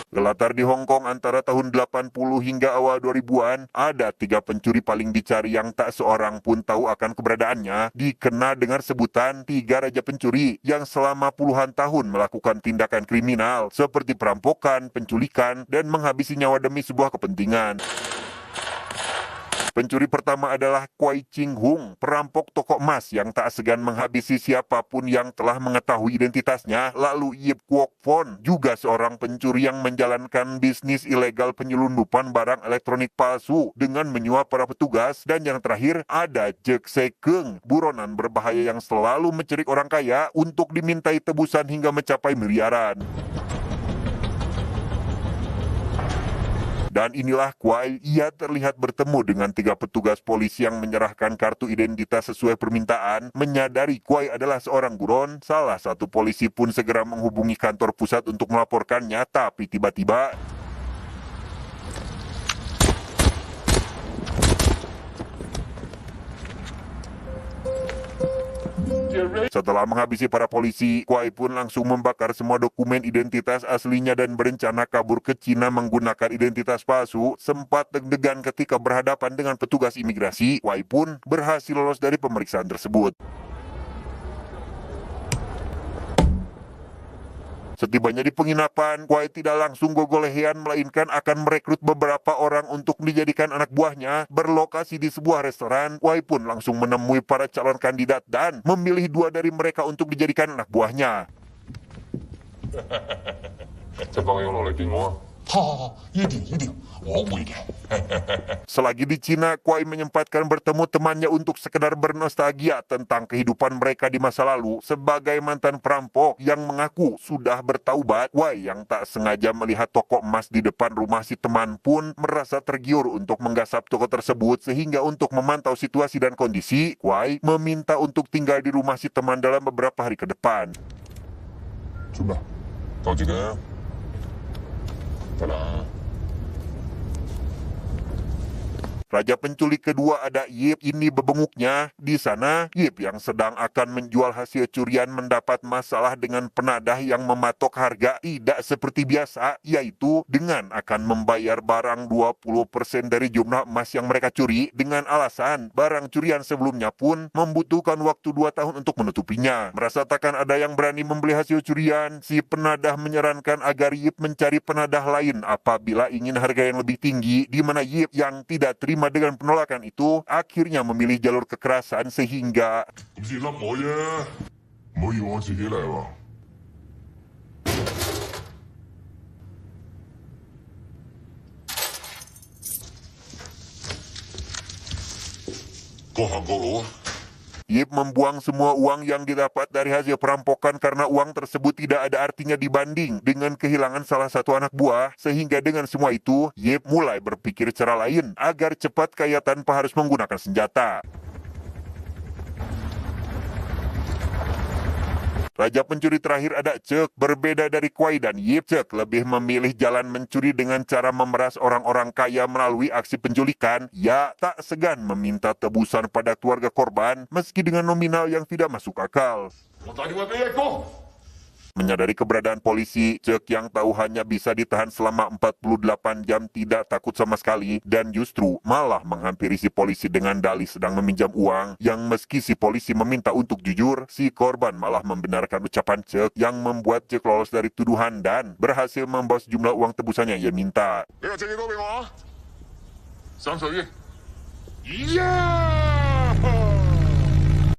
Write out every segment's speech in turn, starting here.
Gelatar di Hong Kong antara tahun 80 hingga awal 2000-an, ada 3 pencuri paling dicari yang tak seorang pun tahu akan keberadaannya, dikenal dengan sebutan 3 Raja Pencuri yang selama puluhan tahun melakukan tindakan kriminal seperti perampokan, penculikan, dan menghabisi nyawa demi sebuah kepentingan. Pencuri pertama adalah Kwai Ching Hung, perampok toko emas yang tak segan menghabisi siapapun yang telah mengetahui identitasnya. Lalu Yip Kwok Fon, juga seorang pencuri yang menjalankan bisnis ilegal penyelundupan barang elektronik palsu dengan menyuap para petugas. Dan yang terakhir ada Jek Se Keung, buronan berbahaya yang selalu mencerik orang kaya untuk dimintai tebusan hingga mencapai miliaran. Dan inilah Kwai, ia terlihat bertemu dengan 3 petugas polisi yang menyerahkan kartu identitas sesuai permintaan. Menyadari Kwai adalah seorang buron, salah satu polisi pun segera menghubungi kantor pusat untuk melaporkannya, tapi tiba-tiba setelah menghabisi para polisi, Kwai pun langsung membakar semua dokumen identitas aslinya dan berencana kabur ke Cina menggunakan identitas palsu. Sempat deg-degan ketika berhadapan dengan petugas imigrasi, Kwai pun berhasil lolos dari pemeriksaan tersebut. Setibanya di penginapan, Kwai tidak langsung gogolehian melainkan akan merekrut beberapa orang untuk dijadikan anak buahnya. Berlokasi di sebuah restoran, Kwai pun langsung menemui para calon kandidat dan memilih 2 dari mereka untuk dijadikan anak buahnya. Selagi di Cina, Kwai menyempatkan bertemu temannya untuk sekedar bernostalgia tentang kehidupan mereka di masa lalu. Sebagai mantan perampok yang mengaku sudah bertaubat, Kwai yang tak sengaja melihat toko emas di depan rumah si teman pun merasa tergiur untuk menggasap toko tersebut. Sehingga untuk memantau situasi dan kondisi, Kwai meminta untuk tinggal di rumah si teman dalam beberapa hari ke depan. Coba, tahu juga. Raja penculik kedua ada Yip, ini bebenguknya. Di sana, Yip yang sedang akan menjual hasil curian mendapat masalah dengan penadah yang mematok harga tidak seperti biasa, yaitu dengan akan membayar barang 20% dari jumlah emas yang mereka curi dengan alasan barang curian sebelumnya pun membutuhkan waktu 2 tahun untuk menutupinya. Merasa takkan ada yang berani membeli hasil curian, si penadah menyarankan agar Yip mencari penadah lain apabila ingin harga yang lebih tinggi, di mana Yip yang tidak terima dengan penolakan itu akhirnya memilih jalur kekerasan sehingga Yip membuang semua uang yang didapat dari hasil perampokan karena uang tersebut tidak ada artinya dibanding dengan kehilangan salah satu anak buah. Sehingga dengan semua itu, Yip mulai berpikir cara lain agar cepat kaya tanpa harus menggunakan senjata. Raja pencuri terakhir ada Cek. Berbeda dari Kwai dan Yip, Cek lebih memilih jalan mencuri dengan cara memeras orang-orang kaya melalui aksi penculikan. Ia tak segan meminta tebusan pada keluarga korban meski dengan nominal yang tidak masuk akal. Menyadari keberadaan polisi, Cek yang tahu hanya bisa ditahan selama 48 jam tidak takut sama sekali dan justru malah menghampiri si polisi dengan dalih sedang meminjam uang yang meski si polisi meminta untuk jujur, si korban malah membenarkan ucapan Cek yang membuat Cek lolos dari tuduhan dan berhasil membawa sejumlah uang tebusan yang ia minta.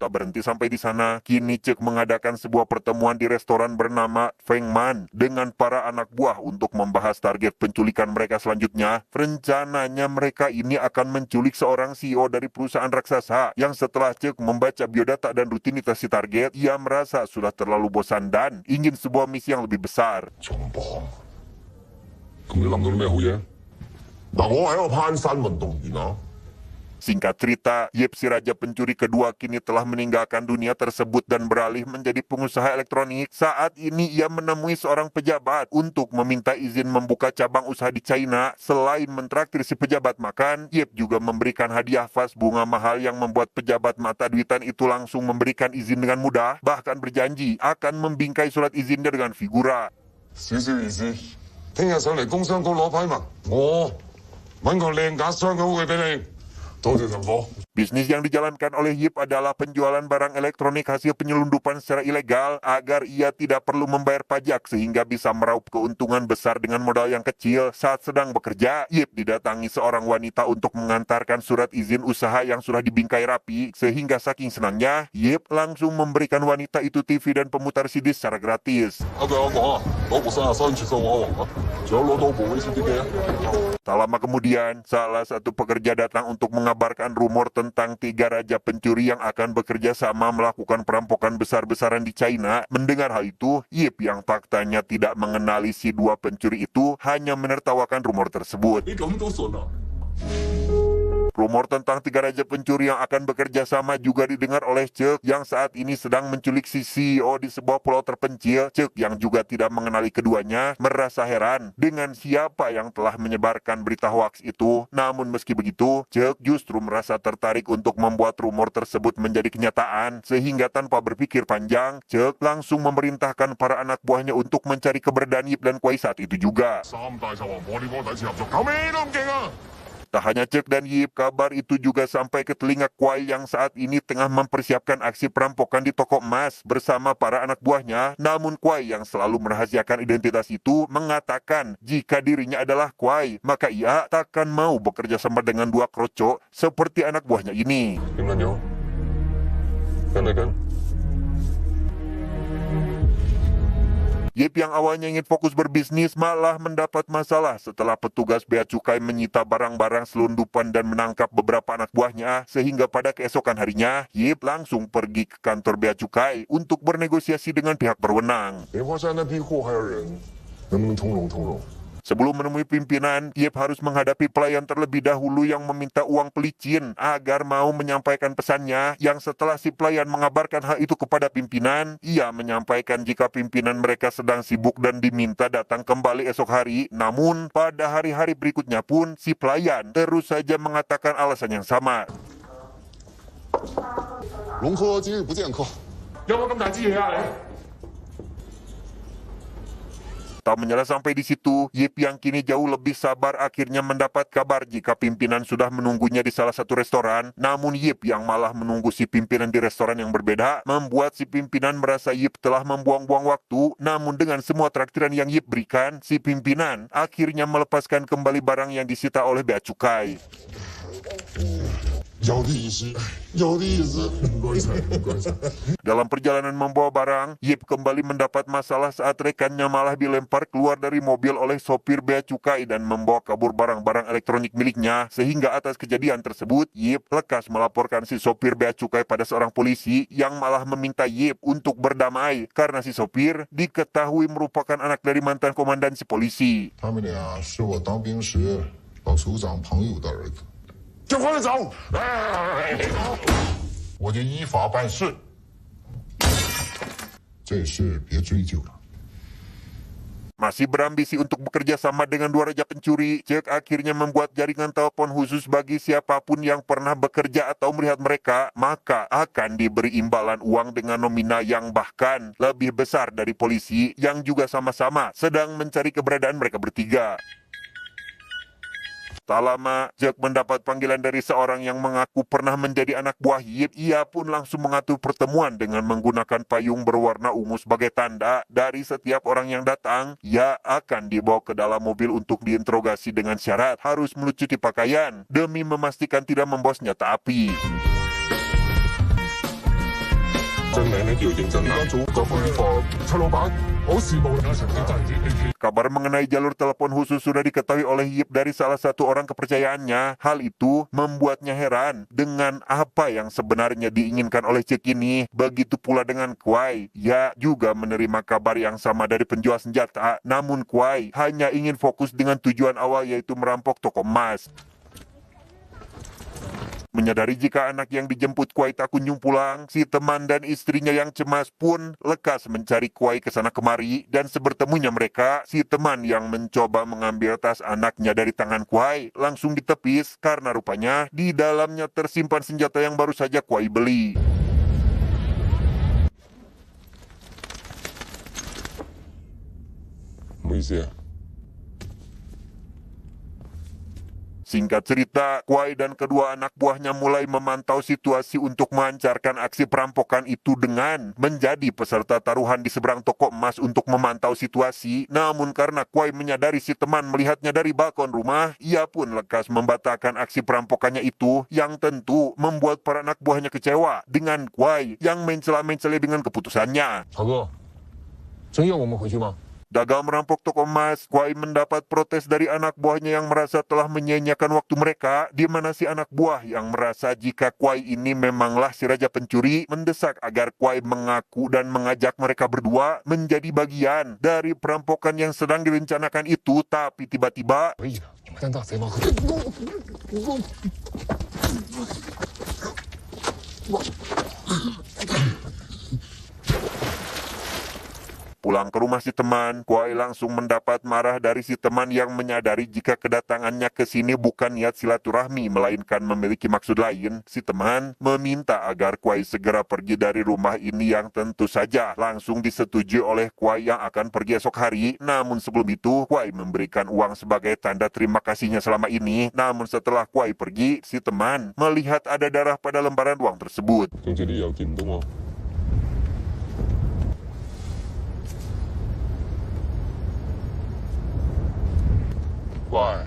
Tak berhenti sampai di sana, kini Cek mengadakan sebuah pertemuan di restoran bernama Feng Man dengan para anak buah untuk membahas target penculikan mereka selanjutnya. Rencananya mereka ini akan menculik seorang CEO dari perusahaan raksasa yang setelah Cek membaca biodata dan rutinitas si target, ia merasa sudah terlalu bosan dan ingin sebuah misi yang lebih besar. Singkat cerita, Yip si raja pencuri kedua kini telah meninggalkan dunia tersebut dan beralih menjadi pengusaha elektronik. Saat ini ia menemui seorang pejabat untuk meminta izin membuka cabang usaha di China. Selain mentraktir si pejabat makan, Yip juga memberikan hadiah vas bunga mahal yang membuat pejabat mata duitan itu langsung memberikan izin dengan mudah, bahkan berjanji akan membingkai surat izinnya dengan figura. 聽日上嚟工商局攞批文，我揾個靚價雙嘅會俾你。多謝陳火。 Bisnis yang dijalankan oleh Yip adalah penjualan barang elektronik hasil penyelundupan secara ilegal agar ia tidak perlu membayar pajak sehingga bisa meraup keuntungan besar dengan modal yang kecil. Saat sedang bekerja, Yip didatangi seorang wanita untuk mengantarkan surat izin usaha yang sudah dibingkai rapi sehingga saking senangnya, Yip langsung memberikan wanita itu TV dan pemutar CD secara gratis. 對我講啊，攞部33吋數我啊，仲有攞到部 VCD 機啊。 Tak lama kemudian, salah satu pekerja datang untuk mengabarkan rumor tentang 3 raja pencuri yang akan bekerja sama melakukan perampokan besar-besaran di China. Mendengar hal itu, Yip yang faktanya tidak mengenali si 2 pencuri itu hanya menertawakan rumor tersebut. 你咁都信啊？ Rumor tentang 3 raja pencuri yang akan bekerja sama juga didengar oleh Cek yang saat ini sedang menculik si CEO di sebuah pulau terpencil. Cek yang juga tidak mengenali keduanya merasa heran dengan siapa yang telah menyebarkan berita hoaks itu. Namun meski begitu, Cek justru merasa tertarik untuk membuat rumor tersebut menjadi kenyataan. Sehingga tanpa berpikir panjang, Cek langsung memerintahkan para anak buahnya untuk mencari keberadaan Yip dan Kuai saat itu juga. 三大賊王破天荒第一次合作，搞咩都咁勁啊！ Tak hanya Cek dan Yip, kabar itu juga sampai ke telinga Kuai yang saat ini tengah mempersiapkan aksi perampokan di toko emas bersama para anak buahnya. Namun Kuai yang selalu merahasiakan identitas itu mengatakan jika dirinya adalah Kuai, maka ia takkan mau bekerja sama dengan 2 kroco seperti anak buahnya ini. 點撚樣？跟得緊？ Yip yang awalnya ingin fokus berbisnis malah mendapat masalah setelah petugas bea cukai menyita barang-barang selundupan dan menangkap beberapa anak buahnya sehingga pada keesokan harinya Yip langsung pergi ke kantor bea cukai untuk bernegosiasi dengan pihak berwenang. 莲花山那批货还有人，能不能通融通融？ Sebelum menemui pimpinan, Yip harus menghadapi pelayan terlebih dahulu yang meminta uang pelicin agar mau menyampaikan pesannya, yang setelah si pelayan mengabarkan hal itu kepada pimpinan, ia menyampaikan jika pimpinan mereka sedang sibuk dan diminta datang kembali esok hari. Namun, pada hari-hari berikutnya pun, si pelayan terus saja mengatakan alasan yang sama. 龍科今日不見客，有冇咁大支嘢啊你？ Tak menyerah sampai di situ, Yip yang kini jauh lebih sabar akhirnya mendapat kabar jika pimpinan sudah menunggunya di salah satu restoran. Namun Yip yang malah menunggu si pimpinan di restoran yang berbeda, membuat si pimpinan merasa Yip telah membuang-buang waktu. Namun dengan semua traktiran yang Yip berikan, si pimpinan akhirnya melepaskan kembali barang yang disita oleh bea cukai. 有啲意思，有啲意思。唔該晒，唔該晒。 Dalam perjalanan membawa barang, Yip kembali mendapat masalah saat rekannya malah dilempar keluar dari mobil oleh sopir bea cukai dan membawa kabur barang-barang elektronik miliknya. Sehingga atas kejadian tersebut, Yip lekas melaporkan si sopir bea cukai pada seorang polisi yang malah meminta Yip untuk berdamai karena si sopir diketahui merupakan anak dari mantan komandan si polisi. 他们俩是我当兵时老首长朋友的儿子。就放他走，我就依法办事。这事别追究了。 Masih berambisi untuk bekerja sama dengan 2 raja pencuri, Cek akhirnya membuat jaringan telepon khusus bagi siapapun yang pernah bekerja atau melihat mereka, maka akan diberi imbalan uang dengan nominal yang bahkan lebih besar dari polisi yang juga sama-sama sedang mencari keberadaan mereka bertiga. Tak lama, Jack mendapat panggilan dari seorang yang mengaku pernah menjadi anak buah Yip. Ia pun langsung mengatur pertemuan dengan menggunakan payung berwarna ungu sebagai tanda. Dari setiap orang yang datang, ia akan dibawa ke dalam mobil untuk diinterogasi dengan syarat harus melucuti pakaian demi memastikan tidak membawa senjata api. 真名呢叫認真啊！做各方蔡老闆，好羨慕你成績真係 AK。 Kabar mengenai jalur telepon khusus sudah diketahui oleh Yip dari salah satu orang kepercayaannya. Hal itu membuatnya heran dengan apa yang sebenarnya diinginkan oleh Cek ini. Begitu pula dengan Kuai. Ia juga menerima kabar yang sama dari penjual senjata. Namun Kuai hanya ingin fokus dengan tujuan awal yaitu merampok toko emas. Menyadari jika anak yang dijemput Kuai tak kunjung pulang, si teman dan istrinya yang cemas pun lekas mencari Kuai ke sana kemari, dan sebertemunya mereka, si teman yang mencoba mengambil tas anaknya dari tangan Kuai langsung ditepis karena rupanya di dalamnya tersimpan senjata yang baru saja Kuai beli. Singkat cerita, Kuai dan kedua anak buahnya mulai memantau situasi untuk melancarkan aksi perampokan itu dengan menjadi peserta taruhan di seberang toko emas untuk memantau situasi. Namun karena Kuai menyadari si teman melihatnya dari balkon rumah, ia pun lekas membatalkan aksi perampokannya itu yang tentu membuat para anak buahnya kecewa dengan Kuai yang mencela-mencela dengan keputusannya. 大哥，真要我们回去吗？ Gagal merampok toko emas, Kuai mendapat protes dari anak buahnya yang merasa telah menyia-nyiakan waktu mereka, di mana si anak buah yang merasa jika Kuai ini memanglah si raja pencuri, mendesak agar Kuai mengaku dan mengajak mereka berdua menjadi bagian dari perampokan yang sedang direncanakan itu, tapi tiba-tiba 可以的，你们三大贼王和。 pulang ke rumah si teman, Kuai langsung mendapat marah dari si teman yang menyadari jika kedatangannya ke sini bukan niat silaturahmi, melainkan memiliki maksud lain. Si teman meminta agar Kuai segera pergi dari rumah ini yang tentu saja langsung disetujui oleh Kuai yang akan pergi esok hari. Namun sebelum itu, Kuai memberikan uang sebagai tanda terima kasihnya selama ini. Namun setelah Kuai pergi, si teman melihat ada darah pada lembaran uang tersebut. 總之你又見唔到我。喂，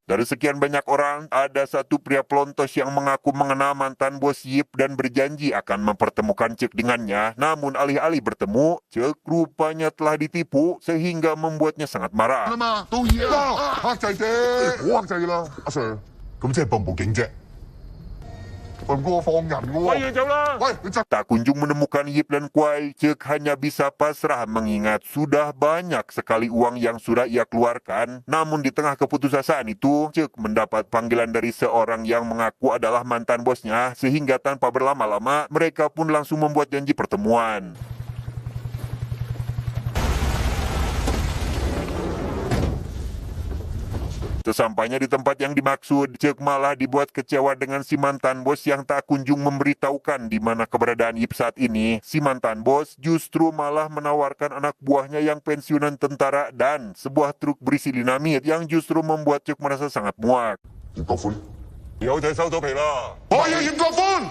Dari sekian banyak orang, ada satu pria pelontos yang mengaku mengenal mantan bos Yip dan berjanji akan mempertemukan Cek dengannya. Namun alih-alih bertemu, Cek rupanya telah ditipu sehingga membuatnya sangat marah. 嘛，到嘢啦，黑仔啫，好黑仔啦，阿 Sir，咁即係報警啫。喂，唔該我放人嘅喎。喂，走啦！喂，你 Tak kunjung menemukan Yip dan Kuai, Cek hanya bisa pasrah mengingat sudah banyak sekali uang yang sudah ia keluarkan. Namun di tengah keputusasaan itu, Cek mendapat panggilan dari seorang yang mengaku adalah mantan bosnya, sehingga tanpa berlama-lama mereka pun langsung membuat janji pertemuan. Sesampainya di tempat yang dimaksud, Cek malah dibuat kecewa dengan si mantan bos yang tak kunjung memberitahukan di mana keberadaan Yip saat ini. Si mantan bos justru malah menawarkan anak buahnya yang pensiunan tentara dan sebuah truk berisi dinamit yang justru membuat Cek merasa sangat muak. 葉國歡，有仔收到皮啦！我要葉國歡。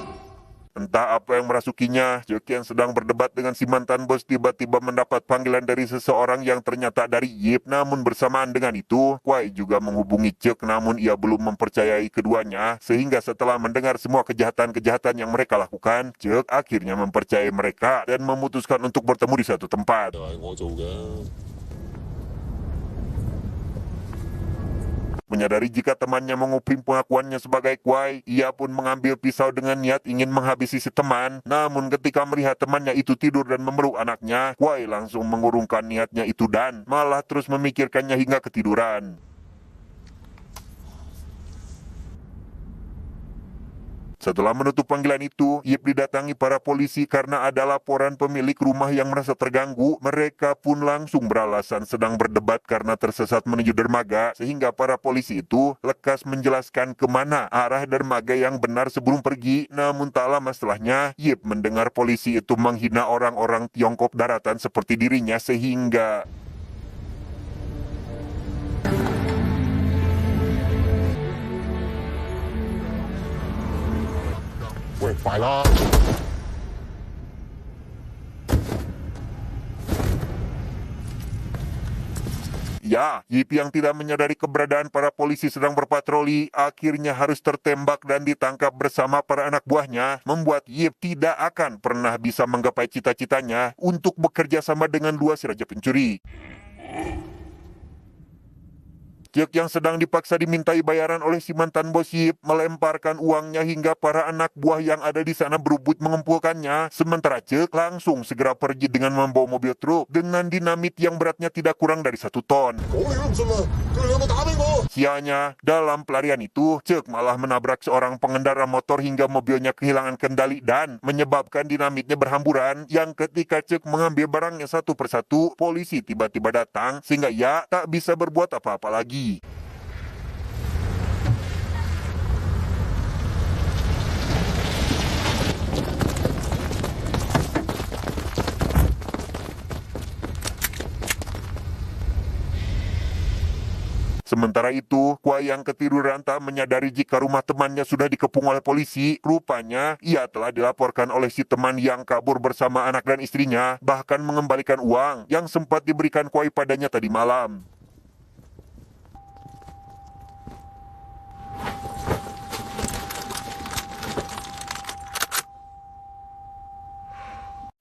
Entah apa yang merasukinya, Cek yang sedang berdebat dengan si mantan bos tiba-tiba mendapat panggilan dari seseorang yang ternyata dari Yip. Namun bersamaan dengan itu, Kuai juga menghubungi Cek namun ia belum mempercayai keduanya. Sehingga setelah mendengar semua kejahatan-kejahatan yang mereka lakukan, Cek akhirnya mempercayai mereka dan memutuskan untuk bertemu di satu tempat. 係我做嘅。 Menyadari jika temannya menguping pengakuannya sebagai Kuai, ia pun mengambil pisau dengan niat ingin menghabisi si teman. Namun ketika melihat temannya itu tidur dan memeluk anaknya, Kuai langsung mengurungkan niatnya itu dan malah terus memikirkannya hingga ketiduran. Setelah menutup panggilan itu, Yip didatangi para polisi karena ada laporan pemilik rumah yang merasa terganggu. Mereka pun langsung beralasan sedang berdebat karena tersesat menuju dermaga, sehingga para polisi itu lekas menjelaskan kemana arah dermaga yang benar sebelum pergi. Namun tak lama setelahnya, Yip mendengar polisi itu menghina orang-orang Tiongkok daratan seperti dirinya sehingga... 喂，快啦！ Ya, Yip yang tidak menyadari keberadaan para polisi sedang berpatroli akhirnya harus tertembak dan ditangkap bersama para anak buahnya, membuat Yip tidak akan pernah bisa menggapai cita-citanya untuk bekerja sama dengan dua si raja pencuri. Cek yang sedang dipaksa dimintai bayaran oleh si mantan bos Yip melemparkan uangnya hingga para anak buah yang ada di sana berebut mengumpulkannya. Sementara Cek langsung segera pergi dengan membawa mobil truk dengan dinamit yang beratnya tidak kurang dari 1 ton. 我你都唔信喎，佢哋兩個打俾我。 Sialnya, dalam pelarian itu, Cek malah menabrak seorang pengendara motor hingga mobilnya kehilangan kendali dan menyebabkan dinamitnya berhamburan. Yang ketika Cek mengambil barangnya satu persatu, polisi tiba-tiba datang sehingga ia tak bisa berbuat apa-apa lagi. Sementara itu, Kuai yang ketiduran tak menyadari jika rumah temannya sudah dikepung oleh polisi. Rupanya, ia telah dilaporkan oleh si teman yang kabur bersama anak dan istrinya, bahkan mengembalikan uang yang sempat diberikan Kuai padanya tadi malam.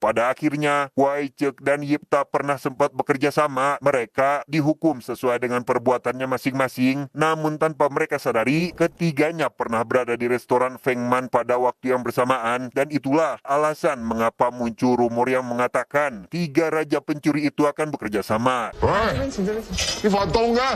Pada akhirnya, Kuai, Cek, dan Yip tak pernah sempat bekerja sama. Mereka dihukum sesuai dengan perbuatannya masing-masing. Namun tanpa mereka sadari, ketiganya pernah berada di restoran Feng Man pada waktu yang bersamaan. Dan itulah alasan mengapa muncul rumor yang mengatakan 3 raja pencuri itu akan bekerja sama. 喂，你發凍嘅？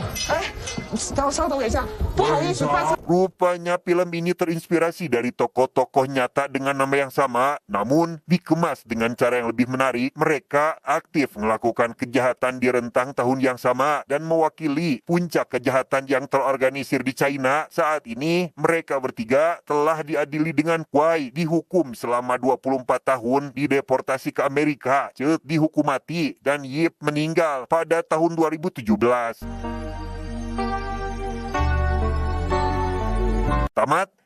稍等一下，不好意思，发生。 Rupanya film ini terinspirasi dari tokoh-tokoh nyata dengan nama yang sama, namun dikemas dengan cara yang lebih menarik. Mereka aktif melakukan kejahatan di rentang tahun yang sama dan mewakili puncak kejahatan yang terorganisir di China. Saat ini, mereka bertiga telah diadili dengan Kuai dihukum selama 24 tahun, dideportasi ke Amerika, Cek dihukum mati, dan Yip meninggal pada tahun 2017. Tamat.